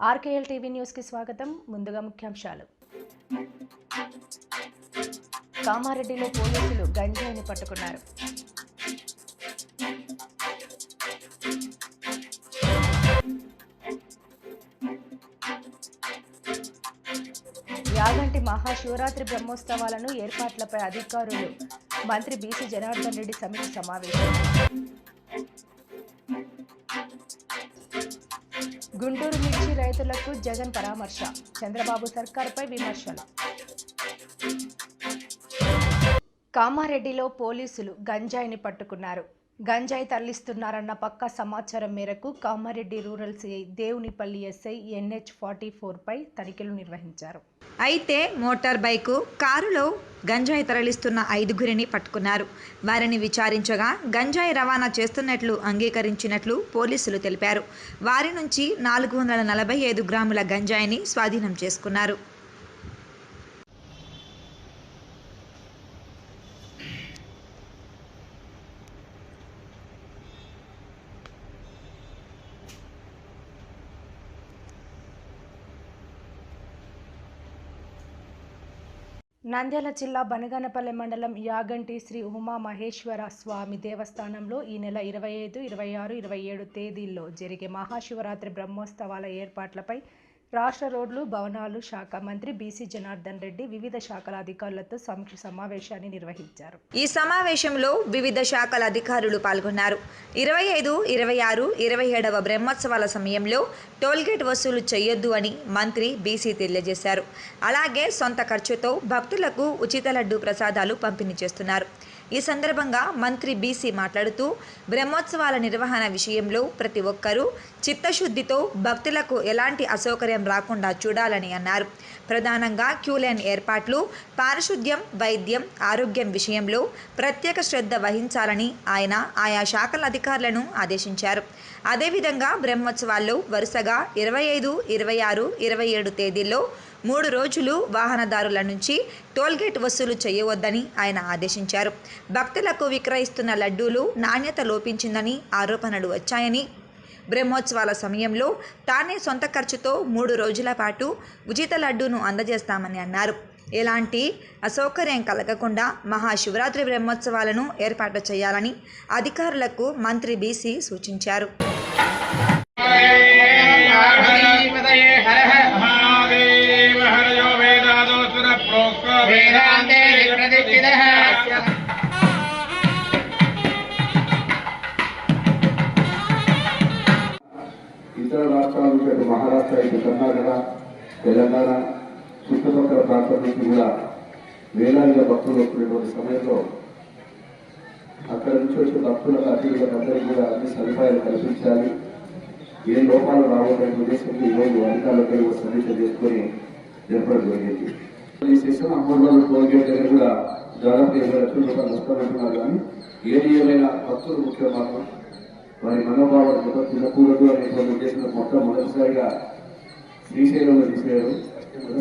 ఆర్కేఎల్ TV news కి స్వాగతం. ముందుగా ముఖ్యాంశాలు. కామారెడ్డిలో పోలీసులు గంజాయిని పట్టుకున్నారు. యాగంటి మహాశివరాత్రి బ్రహ్మోత్సవాలను ఏర్పాట్లపై అధికారులు మంత్రి బీసీ జనార్దన్ రెడ్డి సమీక్ష సమావేశం. గుంటూరు మిర్చి రైతులకు జగన్ పరామర్శ, చంద్రబాబు సర్కారుపై విమర్శలు. కామారెడ్డిలో పోలీసులు గంజాయిని పట్టుకున్నారు. గంజాయి తరలిస్తున్నారన్న పక్కా సమాచారం మేరకు Kamareddy rural CI Devunipalli SI NH-44 పై తనిఖీలు నిర్వహించారు. అయితే మోటార్ బైకు, కారులో గంజాయి తరలిస్తున్న 5గురిని పట్టుకున్నారు. వారిని విచారించగా గంజాయి రవాణా చేస్తున్నట్లు అంగీకరించినట్లు పోలీసులు తెలిపారు. వారి నుంచి 445 గ్రాముల గంజాయిని స్వాధీనం చేసుకున్నారు. నంద్యాల జిల్లా బనగానపల్లె మండలం యాగంటి శ్రీ ఉమా మహేశ్వర స్వామి దేవస్థానంలో ఈ నెల 25, 26, 27 తేదీల్లో జరిగే మహాశివరాత్రి బ్రహ్మోత్సవాల ఏర్పాట్లపై రాష్ట్ర రోడ్లు భవనాలు శాఖ మంత్రి బీసీ జనార్దన్ రెడ్డి వివిధ శాఖల అధికారులతో సమీక్ష సమావేశాన్ని నిర్వహించారు. ఈ సమావేశంలో వివిధ శాఖల అధికారులు పాల్గొన్నారు. 25, 26, 27వ బ్రహ్మోత్సవాల సమయంలో టోల్గేట్ వసూలు చేయొద్దు అని మంత్రి బీసీ తెలియజేశారు. అలాగే సొంత ఖర్చుతో భక్తులకు ఉచిత లడ్డు ప్రసాదాలు పంపిణీ చేస్తున్నారు. ఈ సందర్భంగా మంత్రి బీసీ మాట్లాడుతూ బ్రహ్మోత్సవాల నిర్వహణ విషయంలో ప్రతి ఒక్కరూ చిత్తశుద్ధితో భక్తులకు ఎలాంటి అసౌకర్యం రాకుండా చూడాలని అన్నారు. ప్రధానంగా క్యూలైన్ ఏర్పాట్లు, పారిశుద్ధ్యం, వైద్యం, ఆరోగ్యం విషయంలో ప్రత్యేక శ్రద్ధ వహించాలని ఆయన ఆయా శాఖల అధికారులను ఆదేశించారు. అదేవిధంగా బ్రహ్మోత్సవాల్లో వరుసగా 25, 26, 27 తేదీల్లో 3 రోజులు వాహనదారుల నుంచి టోల్గేట్ వసూలు చేయవద్దని ఆయన ఆదేశించారు. భక్తులకు విక్రయిస్తున్న లడ్డూలు నాణ్యత లోపించిందని ఆరోపణలు వచ్చాయని, బ్రహ్మోత్సవాల సమయంలో తానే సొంత ఖర్చుతో 3 రోజుల పాటు ఉచిత లడ్డూను అందజేస్తామని అన్నారు. ఎలాంటి అసౌకర్యం కలగకుండా మహాశివరాత్రి బ్రహ్మోత్సవాలను ఏర్పాటు చేయాలని అధికారులకు మంత్రి బీసీ సూచించారు. ఇతర రాష్ట్రాల నుంచి మహారాష్ట్ర, కర్ణాటక, తెలంగాణ చుట్టుపక్కల ప్రాంతం నుంచి కూడా వేలాదిగా భక్తులు వస్తున్నటువంటి సమయంలో అక్కడ నుంచి వచ్చే భక్తులకు అతిథులకు అందరికీ కూడా అన్ని సదుపాయాలు కల్పించాలి, ఏ లోపాలు రావడానికి ఉద్దేశంతో ఈరోజు అధికారులపై సమీక్ష చేసుకొని జరపడం జరిగింది. ఈ సెషన్ అమ్మవారు టోల్గేట్ దగ్గర కూడా దాదాపు 20 లక్షల రూపాయలు నష్టమంటున్నారు. కానీ ఏది ఏమైనా భక్తులు ముఖ్య మాత్రం వారి మనోభావాలు మొత్తం తినకూడదు అనేటువంటి ఉద్దేశంలో మొట్టమొదటిసారిగా శ్రీశైలంలో తీసేయడం,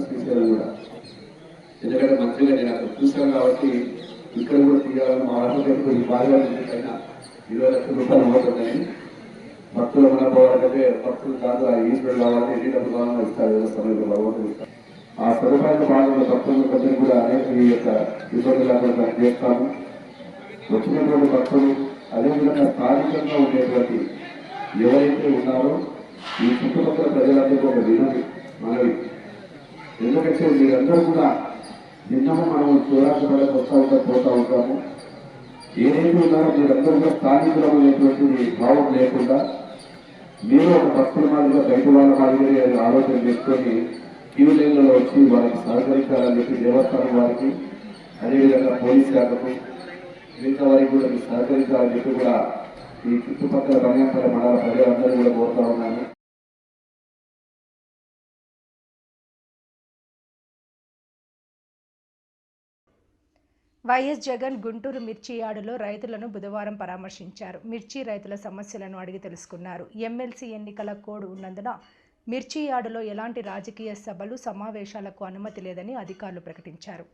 శ్రీశైలం కూడా ఎందుకంటే మంత్రిగా నేను అక్కడ చూశాను కాబట్టి ఇక్కడ కూడా తీయాలని మా రాష్ట్రంలో ఈ బాగా అయినా 20 లక్షల రూపాయలు ఇవ్వకూడదని భక్తుల మనోభావాలకంటే భక్తులు కాదు ఆ ఈశ్వరుడు కావాలి, ఎన్ని డబ్బు కావాలని ఇస్తారు సమయంలో భగవంతుడు ఇస్తారు. ఆ సదుపాయాల భాగంలో భక్తులందరినీ కూడా అనేక ఈ యొక్క ఇబ్బందులు చేస్తాము. వచ్చినటువంటి భక్తులు అదేవిధంగా స్థానికంగా ఉండేటువంటి ఎవరైతే ఉన్నారో ఈ చుట్టుపక్కల ప్రజలందరికీ ఒక వినతి మనవి. ఎందుకంటే మీరందరూ కూడా నిన్నము మనం చూడాల్సిన పోతా ఉంటాము. ఏదైతే ఉన్నారో మీరందరూ కూడా స్థానికులం అనేటువంటి భావం లేకుండా మీరు ఒక భక్తుల మాదిరిగా బయట వాళ్ళ మాదిరిగా ఆలోచన చేసుకొని క్యూ లైన్లలో వచ్చి వారికి సహకరించాలని చెప్పి దేవస్థానం వారికి, అదేవిధంగా పోలీస్ శాఖకు, మిగతా వారికి కూడా మీరు సహకరించాలని చెప్పి కూడా ఈ చుట్టుపక్కల బనగానపల్లె మండల ప్రజలందరూ కూడా కోరుతా ఉన్నాను. వైఎస్ జగన్ గుంటూరు మిర్చి యార్డులో రైతులను బుధవారం పరామర్శించారు. మిర్చి రైతుల సమస్యలను అడిగి తెలుసుకున్నారు. ఎమ్మెల్సీ ఎన్నికల కోడ్ ఉన్నందున మిర్చి యార్డులో ఎలాంటి రాజకీయ సభలు, సమావేశాలకు అనుమతి లేదని అధికారులు ప్రకటించారు.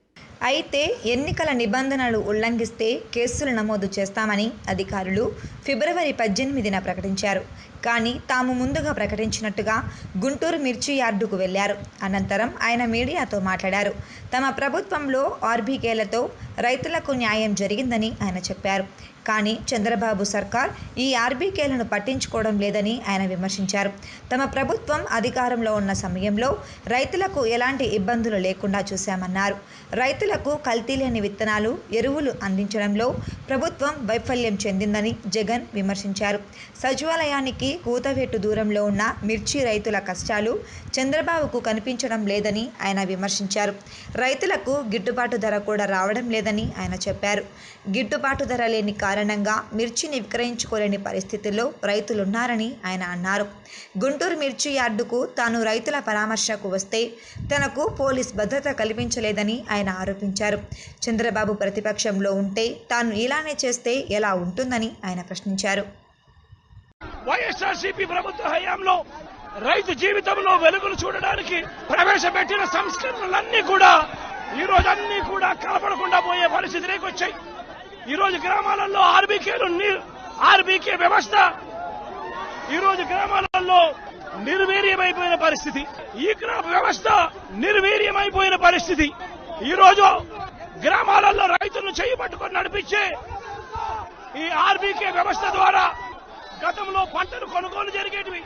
అయితే ఎన్నికల నిబంధనలు ఉల్లంఘిస్తే కేసులు నమోదు చేస్తామని అధికారులు ఫిబ్రవరి 18న ప్రకటించారు. కానీ తాము ముందుగా ప్రకటించినట్టుగా గుంటూరు మిర్చి యార్డుకు వెళ్లారు. అనంతరం ఆయన మీడియాతో మాట్లాడారు. తమ ప్రభుత్వంలో ఆర్బీకేలతో రైతులకు న్యాయం జరిగిందని ఆయన చెప్పారు. కానీ చంద్రబాబు సర్కార్ ఈ ఆర్బీకేలను పట్టించుకోవడం లేదని ఆయన విమర్శించారు. తమ ప్రభుత్వం అధికారంలో ఉన్న సమయంలో రైతులకు ఎలాంటి ఇబ్బందులు లేకుండా చూశామన్నారు. రైతులకు కల్తీ లేని విత్తనాలు, ఎరువులు అందించడంలో ప్రభుత్వం వైఫల్యం చెందిందని జగన్ విమర్శించారు. సచివాలయానికి కూతవేటు దూరంలో ఉన్న మిర్చి రైతుల కష్టాలు చంద్రబాబుకు కనిపించడం లేదని ఆయన విమర్శించారు. రైతులకు గిట్టుబాటు ధర కూడా రావడం లేదని ఆయన చెప్పారు. గిట్టుబాటు ధర లేని కారణంగా మిర్చిని విక్రయించుకోలేని పరిస్థితుల్లో రైతులున్నారని ఆయన అన్నారు. గుంటూరు మిర్చి యార్డుకు తాను రైతుల పరామర్శకు వస్తే తనకు పోలీస్ భద్రత కల్పించలేదని ఆయన ఆరోపించారు. చంద్రబాబు ప్రతిపక్షంలో ఉంటే తాను ఇలానే చేస్తే ఎలా ఉంటుందని ఆయన ప్రశ్నించారు. వైఎస్ఆర్సీపీ ప్రభుత్వ హయాంలో రైతు జీవితంలో వెలుగులు చూడడానికి ప్రవేశపెట్టిన సంస్కరణలన్నీ కూడా ఈ రోజు అన్ని కూడా కనపడకుండా పోయే పరిస్థితిలోకి వచ్చాయి. ఈ రోజు గ్రామాలలో ఆర్బీకే వ్యవస్థ ఈ రోజు గ్రామాలలో నిర్వీర్యమైపోయిన పరిస్థితి. ఈ క్రాప్ వ్యవస్థ నిర్వీర్యమైపోయిన పరిస్థితి. ఈ రోజు గ్రామాలలో రైతులను చేయి పట్టుకొని నడిపించే ఈ ఆర్బీకే వ్యవస్థ ద్వారా గతంలో పంటలు కొనుగోలు జరిగేటివి.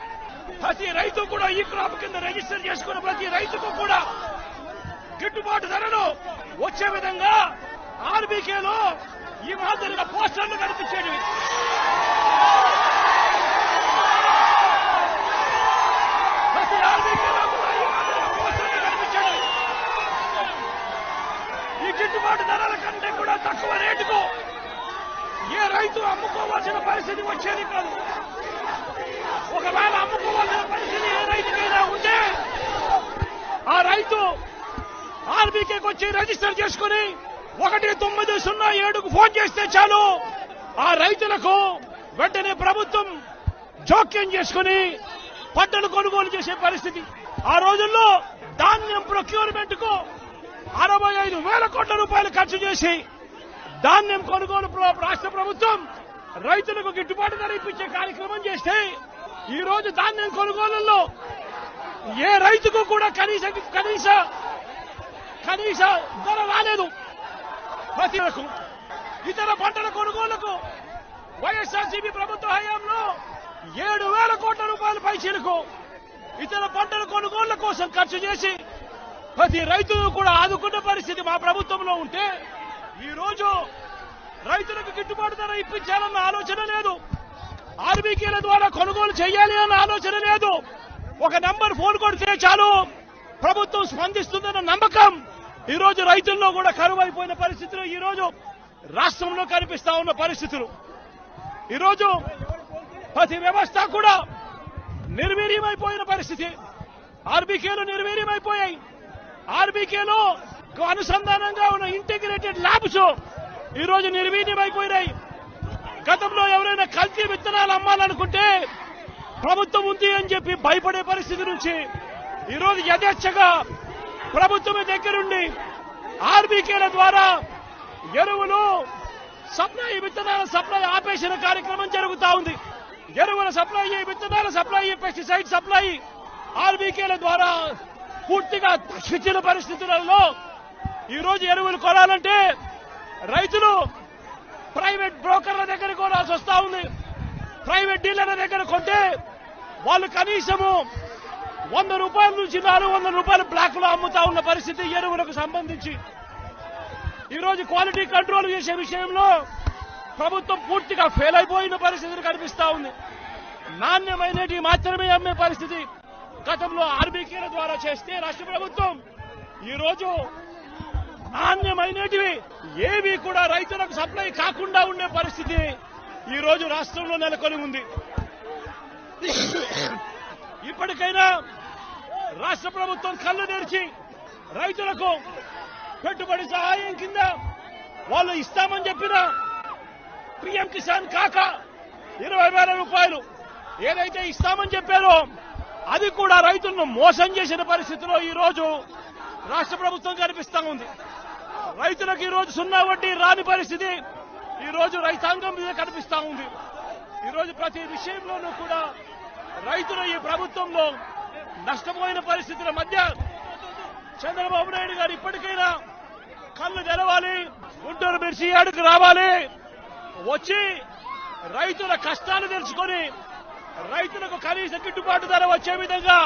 ప్రతి రైతు కూడా ఈ క్రాప్ కింద రిజిస్టర్ చేసుకున్న ప్రతి రైతుకు కూడా గిట్టుబాటు ధరలు వచ్చే విధంగా ఆర్బీకేలో ఈ మాదిరిగా పోస్టర్లు కనిపించేటివి. ప్రతి ఆర్బీకేలో కూడా ఈ మాదిరిగా పోస్టర్లు కనిపించేటివి. ఈ గిట్టుబాటు ధరల కంటే కూడా తక్కువ రేటుకు ఏ రైతు అమ్ముకోవాల్సిన పరిస్థితి వచ్చేది కాదు. ఒకవేళ అమ్ముకోవాల్సిన పరిస్థితి ఏ రైతుకైనా ఉంటే ఆ రైతు ఆర్బీకేకి వచ్చి రిజిస్టర్ చేసుకుని 1907కు ఫోన్ చేస్తే చాలు, ఆ రైతులకు వెంటనే ప్రభుత్వం జోక్యం చేసుకుని పంటలు కొనుగోలు చేసే పరిస్థితి. ఆ రోజుల్లో ధాన్యం ప్రొక్యూర్మెంట్ కు 65,000 కోట్ల రూపాయలు ఖర్చు చేసి ధాన్యం కొనుగోలు రాష్ట్ర ప్రభుత్వం రైతులకు గిట్టుబాటు ధర ఇప్పించే కార్యక్రమం చేస్తే ఈ రోజు ధాన్యం కొనుగోలులో ఏ రైతుకు కూడా కనీస ధర రాలేదు. ప్రతి ఇతర పంటల కొనుగోలుకు వైఎస్ఆర్సీపీ ప్రభుత్వ హయాంలో 7,000 కోట్ల రూపాయల పైచీలకు ఇతర పంటల కొనుగోళ్ల కోసం ఖర్చు చేసి ప్రతి రైతును కూడా ఆదుకున్న పరిస్థితి మా ప్రభుత్వంలో ఉంటే ఈ రోజు రైతులకు గిట్టుబాటు ధర ఇప్పించాలన్న ఆలోచన లేదు. ఆర్బీకేల ద్వారా కొనుగోలు చేయాలి అన్న ఆలోచన లేదు. ఒక నంబర్ ఫోన్ కొడితే చాలు ప్రభుత్వం స్పందిస్తుందన్న నమ్మకం ఈ రోజు రైతుల్లో కూడా కరువు అయిపోయిన పరిస్థితులు ఈ రోజు రాష్ట్రంలో కనిపిస్తా ఉన్న పరిస్థితులు. ఈ రోజు ప్రతి వ్యవస్థ కూడా నిర్వీర్యమైపోయిన పరిస్థితి. ఆర్బీకేలు నిర్వీర్యమైపోయాయి. ఆర్బీకేలో అనుసంధానంగా ఉన్న ఇంటిగ్రేటెడ్ ల్యాబ్స్ ఈ రోజు నిర్వీర్యమైపోయినాయి. గతంలో ఎవరైనా కల్తీ విత్తనాలు అమ్మాలనుకుంటే ప్రభుత్వం ఉంది అని చెప్పి భయపడే పరిస్థితి నుంచి ఈ రోజు యథేచ్ఛగా ప్రభుత్వమే దగ్గరుండి ఆర్బీకేల ద్వారా ఎరువులు సప్లై, విత్తనాల సప్లై ఆపేసిన కార్యక్రమం జరుగుతా ఉంది. ఎరువుల సప్లై, విత్తనాల సప్లై, పెస్టిసైడ్ సప్లై ఆర్బీకేల ద్వారా పూర్తిగా తగ్గించిన పరిస్థితులలో ఈ రోజు ఎరువులు కొనాలంటే రైతులు ప్రైవేట్ బ్రోకర్ల దగ్గర కొనాల్సి వస్తా ఉంది. ప్రైవేట్ డీలర్ల దగ్గర కొంటే వాళ్ళు కనీసము 100 రూపాయల నుంచి 400 రూపాయలు బ్లాక్ లో అమ్ముతా ఉన్న పరిస్థితి. ఎరువులకు సంబంధించి ఈ రోజు క్వాలిటీ కంట్రోల్ చేసే విషయంలో ప్రభుత్వం పూర్తిగా ఫెయిల్ అయిపోయిన పరిస్థితులు కనిపిస్తా ఉంది. నాణ్యమైనవి మాత్రమే అమ్మే పరిస్థితి గతంలో ఆర్బీకేల ద్వారా చేస్తే రాష్ట్ర ప్రభుత్వం ఈ రోజు నాణ్యమైనటివి ఏవి కూడా రైతులకు సప్లై కాకుండా ఉండే పరిస్థితి ఈ రోజు రాష్ట్రంలో నెలకొని ఉంది. ఇప్పటికైనా రాష్ట్ర ప్రభుత్వం కళ్ళు తెరిచి రైతులకు పెట్టుబడి సహాయం కింద వాళ్ళు ఇస్తామని చెప్పిన పీఎం కిసాన్ కాక 20,000 రూపాయలు ఏదైతే ఇస్తామని చెప్పారో అది కూడా రైతులను మోసం చేసిన పరిస్థితిలో ఈ రోజు రాష్ట్ర ప్రభుత్వం కనిపిస్తా ఉంది. రైతులకు ఈ రోజు 0 వడ్డీ రాని పరిస్థితి ఈ రోజు రైతాంగం మీద కనిపిస్తా ఉంది. ఈ రోజు ప్రతి విషయంలోనూ కూడా రైతులు ఈ ప్రభుత్వంలో నష్టపోయిన పరిస్థితుల మధ్య చంద్రబాబు నాయుడు గారు ఇప్పటికైనా కళ్ళు తెరవాలి, గుంటూరు మిర్చి యార్డుకు రావాలి, వచ్చి రైతుల కష్టాలు తెలుసుకొని రైతులకు కనీస గిట్టుబాటు ధర వచ్చే విధంగా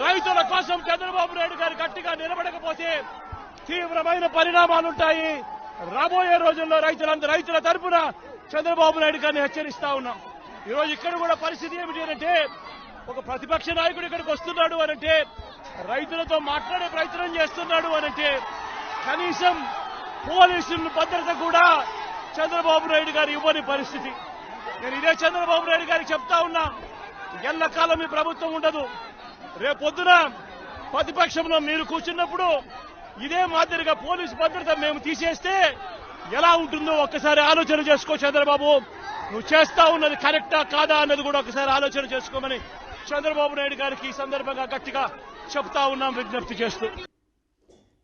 రైతుల కోసం చంద్రబాబు నాయుడు గారు గట్టిగా నిలబడకపోతే తీవ్రమైన పరిణామాలుంటాయి. రాబోయే రోజుల్లో రైతుల తరపున చంద్రబాబు నాయుడు గారిని హెచ్చరిస్తా ఉన్నాం. ఈరోజు ఇక్కడ కూడా పరిస్థితి ఏమిటి అంటే, ఒక ప్రతిపక్ష నాయకుడు ఇక్కడికి వస్తున్నాడు అనంటే, రైతులతో మాట్లాడే ప్రయత్నం చేస్తున్నాడు అనంటే, కనీసం పోలీసుల భద్రత కూడా చంద్రబాబు నాయుడు గారు ఇవ్వని పరిస్థితి. నేను ఇదే చంద్రబాబు నాయుడు గారికి చెప్తా ఉన్నా, ఎల్లకాలం ఈ ప్రభుత్వం ఉండదు. రేపొద్దున ప్రతిపక్షంలో మీరు కూర్చున్నప్పుడు ఇదే మాదిరిగా పోలీసు భద్రత మేము తీసేస్తే ఎలా ఉంటుందో ఒక్కసారి ఆలోచన చేసుకో చంద్రబాబు. నువ్వు చేస్తా ఉన్నది కరెక్టా కాదా అన్నది కూడా ఒకసారి ఆలోచన చేసుకోమని చంద్రబాబు నాయుడు గారికి ఈ సందర్భంగా గట్టిగా చెప్తా ఉన్నాం, విజ్ఞప్తి చేస్తూ.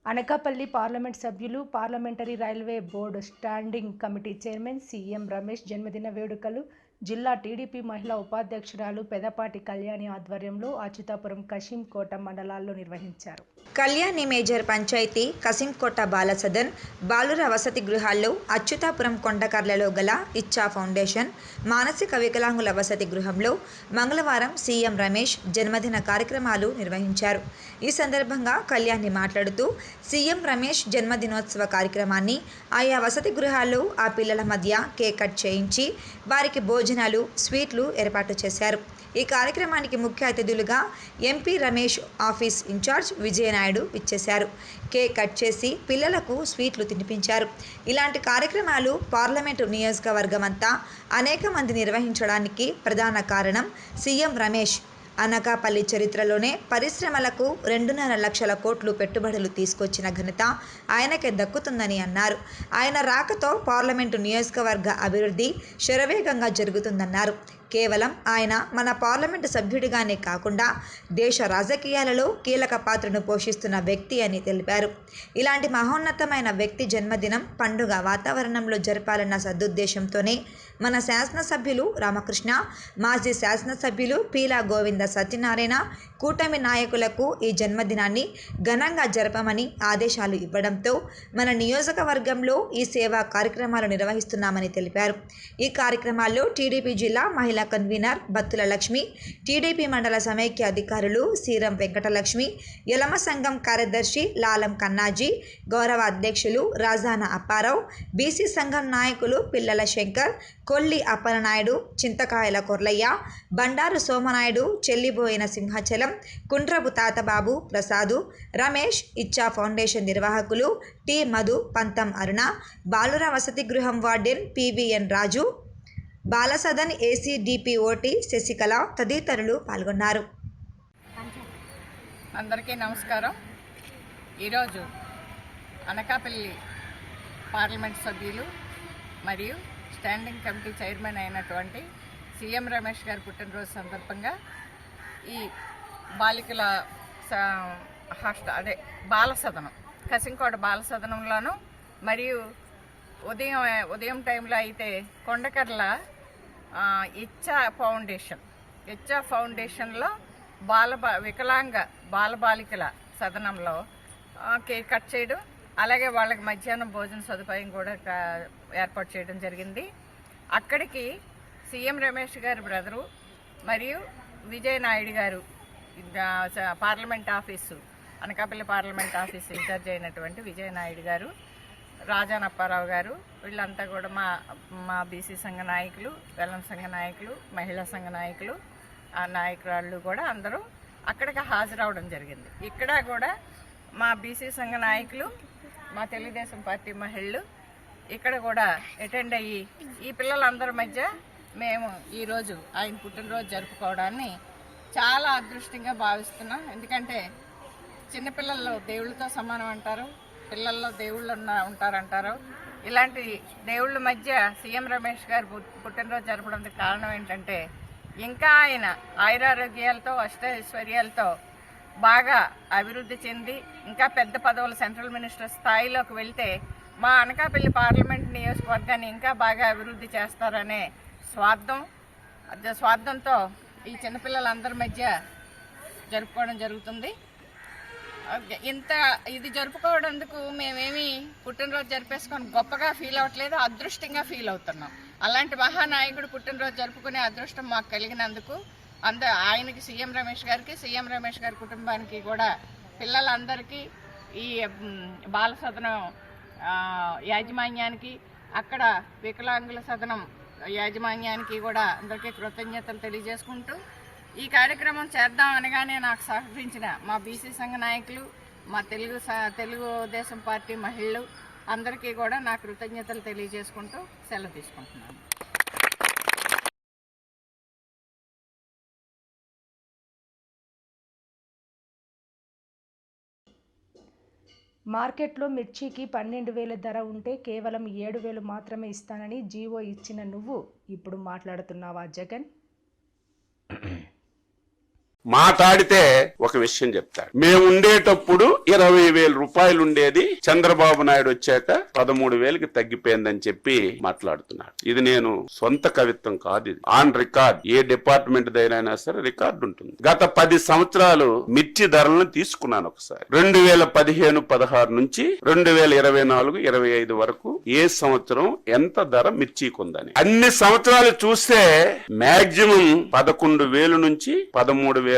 అనకాపల్లి పార్లమెంట్ సభ్యులు, parliamentary railway board standing committee chairman CM Ramesh జన్మదిన వేడుకలు జిల్లా టీడీపీ మహిళా ఉపాధ్యక్షురాలు పెదపాటి కళ్యాణి ఆధ్వర్యంలో అచ్యుతాపురం కశింకోట మండలాల్లో నిర్వహించారు. కళ్యాణి మేజర్ పంచాయతీ కసింకోట బాలసదన్ బాలుర వసతి గృహాల్లో, అచ్యుతాపురం కొండకర్లలో గల ఇచ్చా ఫౌండేషన్ మానసిక వికలాంగుల వసతి గృహంలో మంగళవారం సీఎం రమేష్ జన్మదిన కార్యక్రమాలు నిర్వహించారు. ఈ సందర్భంగా కళ్యాణి మాట్లాడుతూ సీఎం రమేష్ జన్మదినోత్సవ కార్యక్రమాన్ని ఆయా వసతి గృహాల్లో ఆ పిల్లల మధ్య కేక్ కట్ చేయించి వారికి భోజనాలు, స్వీట్లు ఏర్పాటు చేశారు. ఈ కార్యక్రమానికి ముఖ్య అతిథులుగా MP Ramesh office incharge Vijayanaidu ఇచ్చేశారు. కేక్ కట్ చేసి పిల్లలకు స్వీట్లు తినిపించారు. ఇలాంటి కార్యక్రమాలు పార్లమెంటు నియోజకవర్గం అంతా అనేక మంది నిర్వహించడానికి ప్రధాన కారణం సీఎం రమేష్. అనకాపల్లి చరిత్రలోనే పరిశ్రమలకు 2.5 లక్షల కోట్లు పెట్టుబడులు తీసుకొచ్చిన ఘనత ఆయనకే దక్కుతుందని అన్నారు. ఆయన రాకతో పార్లమెంటు నియోజకవర్గ అభివృద్ధి శరవేగంగా జరుగుతుందన్నారు. కేవలం ఆయన మన పార్లమెంటు సభ్యుడిగానే కాకుండా దేశ రాజకీయాలలో కీలక పాత్రను పోషిస్తున్న వ్యక్తి అని తెలిపారు. ఇలాంటి మహోన్నతమైన వ్యక్తి జన్మదినం పండుగ వాతావరణంలో జరపాలన్న సదుద్దేశంతోనే మన శాసనసభ్యులు రామకృష్ణ, మాజీ శాసనసభ్యులు పీలా గోవింద సత్యనారాయణ కూటమి నాయకులకు ఈ జన్మదినాన్ని ఘనంగా జరపమని ఆదేశాలు ఇవ్వడంతో మన నియోజకవర్గంలో ఈ సేవా కార్యక్రమాలు నిర్వహిస్తున్నామని తెలిపారు. ఈ కార్యక్రమాల్లో టీడీపీ జిల్లా మహిళా కన్వీనర్ బత్తుల లక్ష్మి, టీడీపీ మండల సమైక్య అధికారులు సీరం వెంకటలక్ష్మి, యలమ సంఘం కార్యదర్శి లాలం కన్నాజీ, గౌరవ అధ్యక్షులు రాజాన అప్పారావు, బీసీ సంఘం నాయకులు పిల్లల శంకర్, కొల్లి అప్పలనాయుడు, చింతకాయల కొర్లయ్య, బండారు సోమనాయుడు, చెల్లిబోయిన సింహాచలం, కుండ్రపు తాతబాబు ప్రసాదు, రమేష్ ఇచ్చా ఫౌండేషన్ నిర్వాహకులు టి మధు, పంతం అరుణ, బాలుర వసతి గృహం వార్డెన్ పివిఎన్ రాజు, బాలసదన్ ఏసీడీపీఓటి శశికళ తదితరులు పాల్గొన్నారు. అందరికీ నమస్కారం. ఈరోజు అనకాపల్లి పార్లమెంట్ సభ్యులు మరియు స్టాండింగ్ కమిటీ చైర్మన్ అయినటువంటి సీఎం రమేష్ గారి పుట్టినరోజు సందర్భంగా ఈ బాలికల బాలసదనం కసింకోట బాలసదనంలోను మరియు ఉదయం టైంలో అయితే కొండకర్ల ఇచ్చా ఫౌండేషన్లో వికలాంగ బాలబాలికల సదనంలో కేక్ కట్ చేయడం, అలాగే వాళ్ళకి మధ్యాహ్నం భోజన సదుపాయం కూడా ఏర్పాటు చేయడం జరిగింది. అక్కడికి సీఎం రమేష్ గారి బ్రదరు మరియు విజయనాయుడు గారు parliament office Anakapalli parliament office incharge అయినటువంటి విజయనాయుడు గారు, రాజానప్పారావు గారు, వీళ్ళంతా కూడా మా బీసీ సంఘ నాయకులు, వెల్లం సంఘ నాయకులు, మహిళా సంఘ నాయకులు, ఆ నాయకురాళ్ళు కూడా అందరూ అక్కడికి హాజరవడం జరిగింది. ఇక్కడ కూడా మా బీసీ సంఘ నాయకులు, మా తెలుగుదేశం పార్టీ మహిళలు ఇక్కడ కూడా అటెండ్ అయ్యి ఈ పిల్లలందరి మధ్య మేము ఈరోజు ఆయన పుట్టినరోజు జరుపుకోవడాన్ని చాలా అదృష్టంగా భావిస్తున్నాం. ఎందుకంటే చిన్నపిల్లలు దేవుళ్ళతో సమానం అంటారు, పిల్లల్లో దేవుళ్ళు ఉంటారంటారు. ఇలాంటి దేవుళ్ళ మధ్య సీఎం రమేష్ గారు పుట్టినరోజు జరపడానికి కారణం ఏంటంటే ఇంకా ఆయన ఆయురారోగ్యాలతో అష్టైశ్వర్యాలతో బాగా అభివృద్ధి చెంది ఇంకా పెద్ద పదవులు సెంట్రల్ మినిస్టర్ స్థాయిలోకి వెళ్తే మా అనకాపల్లి పార్లమెంట్ నియోజకవర్గాన్ని ఇంకా బాగా అభివృద్ధి చేస్తారనే స్వార్థంతో ఈ చిన్నపిల్లలందరి మధ్య జరుపుకోవడం జరుగుతుంది. ఇది జరుపుకోవడానికి మేమేమి పుట్టినరోజు జరిపేసుకొని గొప్పగా ఫీల్ అవ్వట్లేదు, అదృష్టంగా ఫీల్ అవుతున్నాం. అలాంటి మహానాయకుడు పుట్టినరోజు జరుపుకునే అదృష్టం మాకు కలిగినందుకు ఆయనకి సీఎం రమేష్ గారి కుటుంబానికి కూడా, పిల్లలందరికీ, ఈ బాల సదనం యాజమాన్యానికి, అక్కడ వికలాంగుల సదనం యాజమాన్యానికి కూడా అందరికీ కృతజ్ఞతలు తెలియజేసుకుంటూ, ఈ కార్యక్రమం చేద్దాం అనగానే నాకు సహకరించిన మా బీసీ సంఘ నాయకులు, మా తెలుగుదేశం పార్టీ మహిళలు అందరికీ కూడా నా కృతజ్ఞతలు తెలియజేసుకుంటూ సెలవు తీసుకుంటున్నాను. మార్కెట్లో మిర్చికి 12,000 ధర ఉంటే కేవలం 7,000 మాత్రమే ఇస్తానని జీవో ఇచ్చిన నువ్వు ఇప్పుడు మాట్లాడుతున్నావా జగన్? మాట్లాడితే ఒక విషయం చెప్తాడు. మేము ఉండేటప్పుడు 20,000 రూపాయలు ఉండేది, చంద్రబాబు నాయుడు వచ్చాక 13,000కి తగ్గిపోయిందని చెప్పి మాట్లాడుతున్నాడు. ఇది నేను సొంత కవిత్వం కాదు, ఇది ఆన్ రికార్డ్. ఏ డిపార్ట్మెంట్ దగ్గరైనా సరే రికార్డు ఉంటుంది. గత 10 సంవత్సరాలు మిర్చి ధరలను తీసుకున్నాను ఒకసారి. 2015-16 నుంచి 2024-25 వరకు ఏ సంవత్సరం ఎంత ధర మిర్చికి ఉందని అన్ని సంవత్సరాలు చూస్తే మాక్సిమం 11,000 నుంచి 13,600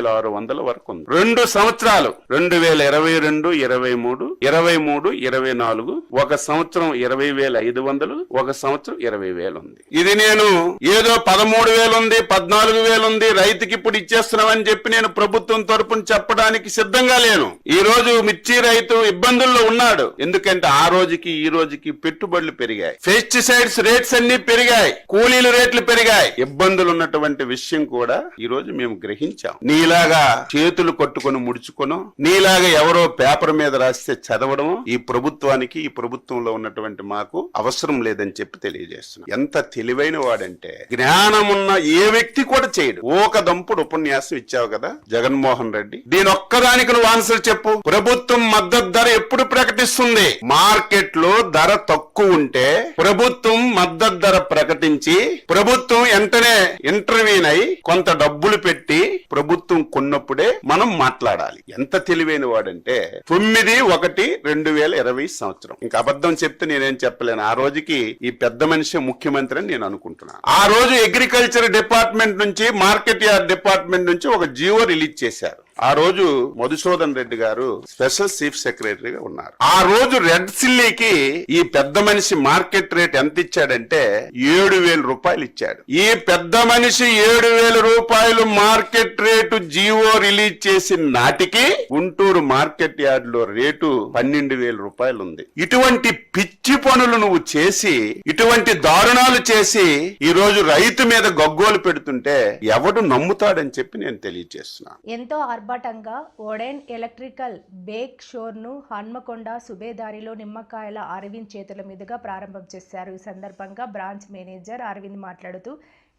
వరకు ఉంది. 2 సంవత్సరాలు 2022, 23, 23, 24 ఒక సంవత్సరం 20,500, ఒక సంవత్సరం 20,000 ఉంది. ఇది నేను ఏదో 13,000 ఉంది, 14,000 ఉంది, రైతుకి ఇప్పుడు ఇచ్చేస్తున్నామని చెప్పి నేను ప్రభుత్వం తరపున చెప్పడానికి సిద్ధంగా లేను. ఈ రోజు మిర్చి రైతు ఇబ్బందుల్లో ఉన్నాడు. ఎందుకంటే ఆ రోజుకి ఈ రోజుకి పెట్టుబడులు పెరిగాయి, పెస్టిసైడ్స్ రేట్స్ అన్ని పెరిగాయి, కూలీల రేట్లు పెరిగాయి. ఇబ్బందులు ఉన్నటువంటి విషయం కూడా ఈ రోజు మేము గ్రహించాం. నీలాగా చేతులు కొట్టుకొని ముడుచుకోను, నీలాగా ఎవరో పేపర్ మీద రాస్తే చదవడం ఈ ప్రభుత్వానికి, ఈ ప్రభుత్వంలో ఉన్నటువంటి మాకు అవసరం లేదని చెప్పి తెలియజేస్తున్నాం. ఎంత తెలివైన వాడంటే జ్ఞానమున్న ఏ వ్యక్తి కూడా చేయడు. ఒక దంపుడు ఉపన్యాసం ఇచ్చావు కదా జగన్మోహన్ రెడ్డి, దీని ఒక్కదానికి నువ్వు ఆన్సర్ చెప్పు. ప్రభుత్వం మద్దతు ధర ఎప్పుడు ప్రకటిస్తుంది? మార్కెట్ లో ధర తక్కువ ఉంటే ప్రభుత్వం మద్దతు ధర ప్రకటించి ప్రభుత్వం వెంటనే ఇంటర్వ్యూన్ అయి కొంత డబ్బులు పెట్టి ప్రభుత్వం కొన్నప్పుడే మనం మాట్లాడాలి. ఎంత తెలివైన వాడంటే 9/1/2020 సంవత్సరం. ఇంకా అబద్ధం చెప్తే నేనేం చెప్పలేను. ఆ రోజుకి ఈ పెద్ద మనిషి ముఖ్యమంత్రి అని నేను అనుకుంటున్నాను. ఆ రోజు అగ్రికల్చర్ డిపార్ట్మెంట్ నుంచి, మార్కెట్ యార్డ్ డిపార్ట్మెంట్ నుంచి ఒక జీవో రిలీజ్ చేశారు. ఆ రోజు మధుసూదన్ రెడ్డి గారు స్పెషల్ చీఫ్ సెక్రటరీగా ఉన్నారు. ఆ రోజు రెడ్ సిల్లీకి ఈ పెద్ద మనిషి మార్కెట్ రేట్ ఎంత ఇచ్చాడంటే 7,000 రూపాయలు ఇచ్చాడు. ఈ పెద్ద మనిషి 7,000 రూపాయలు మార్కెట్ రేటు జీవో రిలీజ్ చేసిన నాటికి గుంటూరు మార్కెట్ యార్డ్ లో రేటు 12,000 రూపాయలు ఉంది. ఇటువంటి పిచ్చి పనులు నువ్వు చేసి, ఇటువంటి దారుణాలు చేసి ఈ రోజు రైతు మీద గగ్గోలు పెడుతుంటే ఎవడు నమ్ముతాడని చెప్పి నేను తెలియజేస్తున్నాను. ఎంతో ఆర్భాటంగా ఓడెన్ ఎలక్ట్రికల్ బేక్ షోర్ను హన్మకొండ సుబేదారిలో నిమ్మకాయల అరవింద్ చేతుల మీదుగా ప్రారంభం చేశారు. ఈ సందర్భంగా బ్రాంచ్ మేనేజర్ అరవింద్ మాట్లాడుతూ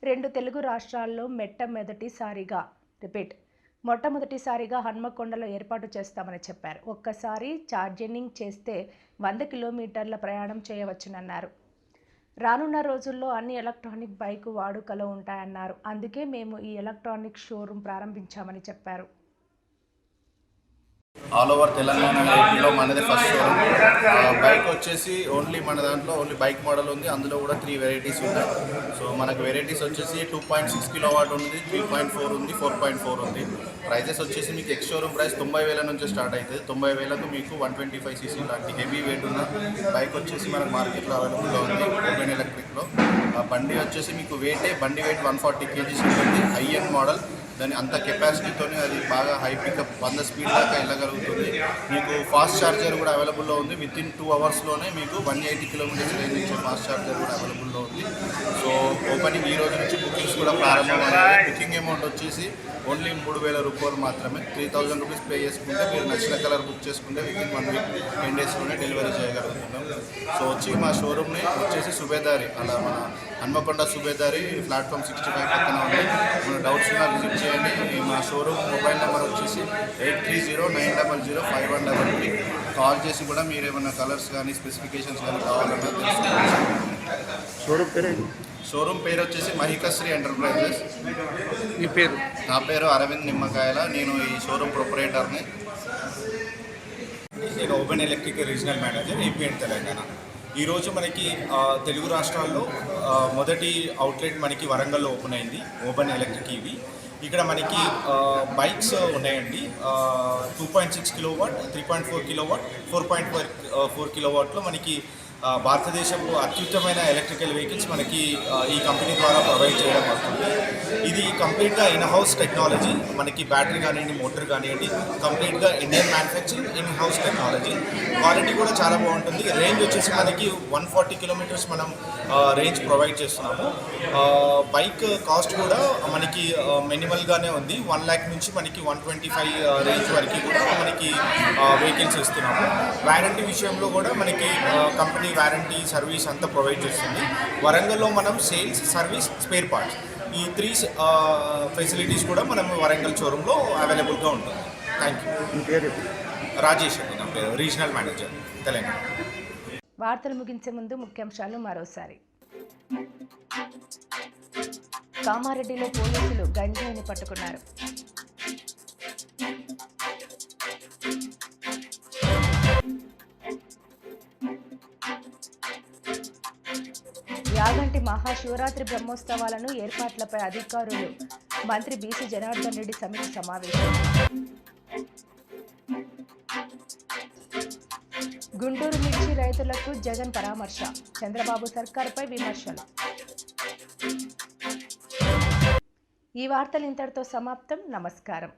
2 తెలుగు రాష్ట్రాల్లో మొట్టమొదటిసారిగా హన్మకొండలో ఏర్పాటు చేస్తామని చెప్పారు. ఒక్కసారి ఛార్జింగ్ చేస్తే 100 కిలోమీటర్ల ప్రయాణం చేయవచ్చునన్నారు. రానున్న రోజుల్లో అన్ని ఎలక్ట్రానిక్ బైక్ వాడుకలో ఉంటాయన్నారు. అందుకే మేము ఈ ఎలక్ట్రానిక్ షోరూమ్ ప్రారంభించామని చెప్పారు. ఆల్ ఓవర్ తెలంగాణ ఏపీలో మనదే ఫస్ట్ షోరూమ్. బైక్ వచ్చేసి ఓన్లీ మన దాంట్లో ఓన్లీ బైక్ మోడల్ ఉంది. అందులో కూడా 3 వెరైటీస్ ఉన్నాయి. సో మనకు వెరైటీస్ వచ్చేసి 2.6 కిలోవాట్ ఉంది, 3.4 ఉంది, 4.4 ఉంది. ప్రైజెస్ వచ్చేసి మీకు ఎక్స్ షోరూమ్ ప్రైస్ 90,000 నుంచి స్టార్ట్ అవుతుంది. 90,000కు మీకు 125 cc లాంటి హెవీ వెయిట్ ఉన్న బైక్ వచ్చేసి మనకు మార్కెట్లో అవైలబుల్గా ఉంది ఓపెన్ ఎలక్ట్రిక్లో. బండి వచ్చేసి మీకు బండి వెయిట్ 140 kgs ఉంటుంది. హై-ఎండ్ మోడల్, దాని అంత కెపాసిటీతో అది బాగా హై పికప్ 100 స్పీడ్ దాకా వెళ్ళగలుగుతుంది. మీకు ఫాస్ట్ ఛార్జర్ కూడా అవైలబుల్లో ఉంది. విత్ ఇన్ 2 అవర్స్లోనే మీకు 180 కిలోమీటర్స్ రేంజ్ ఇచ్చే ఫాస్ట్ ఛార్జర్ కూడా అవైలబుల్లో ఉంది. సో ఓపెనింగ్ ఈ రోజు నుంచి బుకింగ్స్ కూడా ప్రారంభమయ్యాయి. బుకింగ్ అమౌంట్ వచ్చేసి ఓన్లీ 3,000 రూపాయలు మాత్రమే. 3,000 రూపీస్ పే చేసుకుంటే మీరు నచ్చిన కలర్ బుక్ చేసుకుంటే విత్ ఇన్ 1 వీక్ 10 డేస్లోనే డెలివరీ చేయగలుగుతున్నాం. సో వచ్చి మా షోరూమ్ని వచ్చేసి సుబేదారి, అలా మన హన్మకొండ సుబేదారి ప్లాట్ఫామ్ 65 పక్కన ఉంది. మన డౌట్స్ ఉన్నా విజిట్ చేయండి. మా షోరూమ్ మొబైల్ నెంబర్ వచ్చేసి 8309005133. కాల్ చేసి కూడా మీరు ఏమైనా కలర్స్ కానీ స్పెసిఫికేషన్స్ కానీ కావాలన్నా తెలుసుకోవచ్చు. షోరూమ్ పేరు వచ్చేసి మహికశ్రీ ఎంటర్ప్రైజెస్. మీ పేరు? నా పేరు అరవింద్ నిమ్మకాయల. నేను ఈ షోరూమ్ ప్రొపరేటర్ని. నేను open electric regional manager AP and Telangana. ఈరోజు మనకి తెలుగు రాష్ట్రాల్లో మొదటి అవుట్లెట్ మనకి వరంగల్లో ఓపెన్ అయింది, ఓపెన్ ఎలక్ట్రిక్ ఈవీ. ఇక్కడ మనకి బైక్స్ ఉన్నాయండి. 2.6 కిలోవాట్, 3.4 కిలోవాట్, 4.4 కిలోవాట్లో మనకి భారతదేశపు అత్యుత్తమైన ఎలక్ట్రికల్ వెహికల్స్ మనకి ఈ కంపెనీ ద్వారా ప్రొవైడ్ చేయడం అవుతుంది. ఇది కంప్లీట్గా ఇన్ హౌస్ టెక్నాలజీ. మనకి బ్యాటరీ కానివ్వండి, మోటార్ కానివ్వండి, కంప్లీట్గా Indian manufacturing, in house technology. Quality కూడా చాలా బాగుంటుంది. రేంజ్ వచ్చేసి మనకి 140 కిలోమీటర్స్ మనం రేంజ్ ప్రొవైడ్ చేస్తున్నాము. బైక్ కాస్ట్ కూడా మనకి మినిమల్గానే ఉంది. 1 lakh నుంచి మనకి 125 రేంజ్ వరకు కూడా మనకి వెహికల్స్ ఇస్తున్నాము. వారంటీ విషయంలో కూడా మనకి కంపెనీ వారంటీ సర్వీస్ అంతా ప్రొవైడ్ చేస్తుంది. వరంగల్లో మనం సేల్స్, సర్వీస్, స్పేర్ పార్ట్స్ ఈ 3 ఫెసిలిటీస్ కూడా మనం వరంగల్ షోరూంలో అవైలబుల్గా ఉంటుంది. Thank you. రాజేష్ అండి నా పేరు, రీజనల్ మేనేజర్ తెలంగాణ. వార్తలు ముగించే ముందు ముఖ్యాంశాలు మరోసారి. కామారెడ్డిలో పోలీసులు గంజాయిని పట్టుకున్నారు. యాగంటి మహాశివరాత్రి బ్రహ్మోత్సవాలను ఏర్పాట్లపై అధికారులు మంత్రి బీసీ జనార్దన్ రెడ్డి సమీక్ష సమావేశం. గుంటూరు మిర్చి రైతులకు జగన్ పరామర్శ, చంద్రబాబు సర్కారుపై విమర్శలు. ఈ వార్తలు ఇంతటితో సమాప్తం. నమస్కారం.